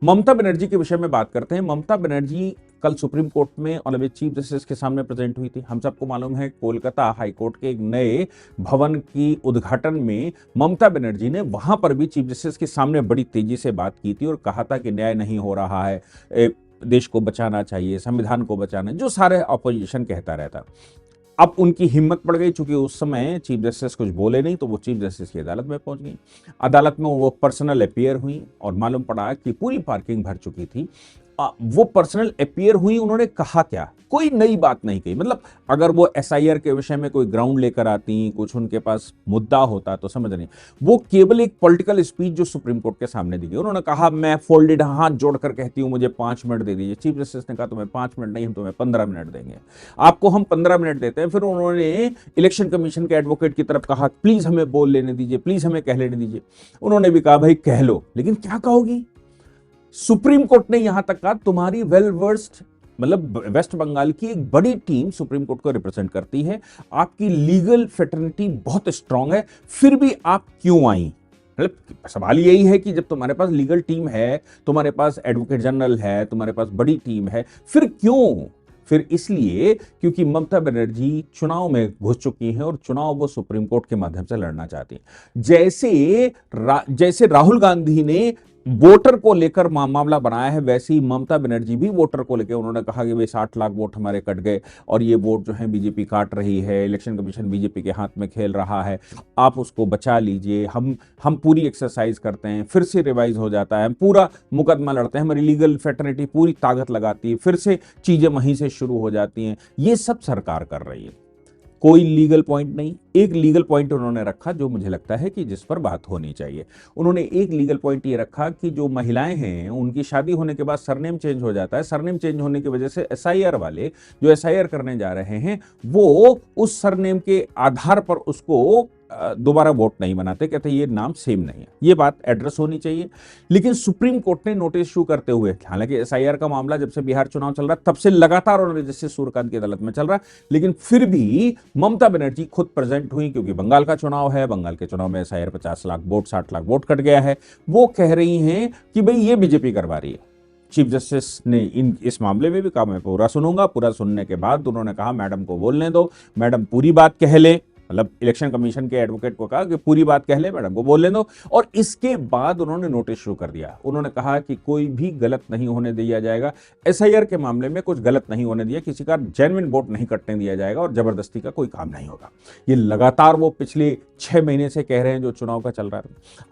ममता बनर्जी के विषय में बात करते हैं। ममता बनर्जी कल सुप्रीम कोर्ट में ऑनरेबल चीफ जस्टिस के सामने प्रेजेंट हुई थी। हम सबको मालूम है कोलकाता हाई कोर्ट के एक नए भवन की उद्घाटन में ममता बनर्जी ने वहां पर भी चीफ जस्टिस के सामने बड़ी तेजी से बात की थी और कहा था कि न्याय नहीं हो रहा है, देश को बचाना चाहिए, संविधान को बचाना, जो सारे ऑपोजिशन कहता रहता। अब उनकी हिम्मत बढ़ गई, चूंकि उस समय चीफ जस्टिस कुछ बोले नहीं तो वो चीफ जस्टिस की अदालत में पहुंच गई। अदालत में वो पर्सनल अपियर हुई और मालूम पड़ा कि पूरी पार्किंग भर चुकी थी। वो पर्सनल अपियर हुई, उन्होंने कहा क्या, कोई नई बात नहीं कही। मतलब अगर वो एसआईआर के विषय में कोई ग्राउंड लेकर आती, कुछ उनके पास मुद्दा होता तो समझ नहीं, वो केवल एक पॉलिटिकल स्पीच जो सुप्रीम कोर्ट के सामने दी गई। उन्होंने कहा मैं फोल्डेड हाथ जोड़कर कहती हूं मुझे 5 मिनट दे दीजिए। चीफ जस्टिस ने कहा तुम्हें 5 मिनट नहीं, हम तुम्हें 15 मिनट देंगे। आपको हम 15 मिनट देते हैं। फिर उन्होंने इलेक्शन कमीशन के एडवोकेट की तरफ कहा प्लीज हमें बोल लेने दीजिए, प्लीज हमें कह लेने दीजिए। उन्होंने भी कहा भाई कह लो, लेकिन क्या कहोगी। सुप्रीम कोर्ट ने यहां तक कहा तुम्हारी वेल वर्स्ड, मतलब वेस्ट बंगाल की एक बड़ी टीम सुप्रीम कोर्ट को रिप्रेजेंट करती है, आपकी लीगल फेटर्निटी बहुत स्ट्रांग है, फिर भी आप क्यों आई। मतलब सवाल यही है कि जब तुम्हारे पास लीगल टीम है, तुम्हारे पास एडवोकेट जनरल है, तुम्हारे पास बड़ी टीम है, फिर क्यों। फिर इसलिए क्योंकि ममता बनर्जी चुनाव में घुस चुकी हैं और चुनाव वो सुप्रीम कोर्ट के माध्यम से लड़ना चाहती हैं। जैसे राहुल गांधी ने वोटर को लेकर मामला बनाया है, वैसे ही ममता बनर्जी भी वोटर को लेकर उन्होंने कहा कि भाई 60 लाख वोट हमारे कट गए और ये वोट जो है बीजेपी काट रही है, इलेक्शन कमीशन बीजेपी के हाथ में खेल रहा है, आप उसको बचा लीजिए। हम पूरी एक्सरसाइज करते हैं, फिर से रिवाइज हो जाता है, हम पूरा मुकदमा लड़ते हैं, हमारी लीगल फेटर्निटी पूरी ताकत लगाती है, फिर से चीजें वहीं से शुरू हो जाती हैं। ये सब सरकार कर रही है, कोई लीगल पॉइंट नहीं। एक लीगल पॉइंट उन्होंने रखा जो मुझे लगता है कि जिस पर बात होनी चाहिए। उन्होंने एक लीगल पॉइंट ये रखा कि जो महिलाएं हैं उनकी शादी होने के बाद सरनेम चेंज हो जाता है, सरनेम चेंज होने की वजह से एसआईआर वाले जो एसआईआर करने जा रहे हैं वो उस सरनेम के आधार पर उसको दोबारा वोट नहीं बनाते, कहते ये नाम सेम नहीं है। ये बात एड्रेस होनी चाहिए। लेकिन सुप्रीम कोर्ट ने नोटिस इशू करते हुए, हालांकि एसआईआर का मामला जब से बिहार चुनाव चल रहा है तब से लगातार और जस्टिस सूर्यकांत की अदालत में चल रहा है, लेकिन फिर भी ममता बनर्जी खुद प्रेजेंट हुई क्योंकि बंगाल का चुनाव है, बंगाल के चुनाव में SIR 50 lakh vote 60 lakh vote cut गया है। वो कह रही हैं कि भाई ये बीजेपी करवा रही है। चीफ जस्टिस ने इस मामले में भी कहा मैं पूरा सुनूंगा। पूरा सुनने के बाद उन्होंने कहा मैडम को बोलने दो, मैडम पूरी बात कह ले। मतलब इलेक्शन कमीशन के एडवोकेट को कहा कि पूरी बात कह ले, मैडम को बोलने दो। और इसके बाद उन्होंने नोटिस शुरू कर दिया। उन्होंने कहा कि कोई भी गलत नहीं होने दिया जाएगा, एसआईआर के मामले में कुछ गलत नहीं होने दिया, किसी का जेन्युइन वोट नहीं कटने दिया जाएगा और जबरदस्ती का कोई काम नहीं होगा। ये लगातार वो पिछले 6 महीने से कह रहे हैं जो चुनाव का चल रहा है।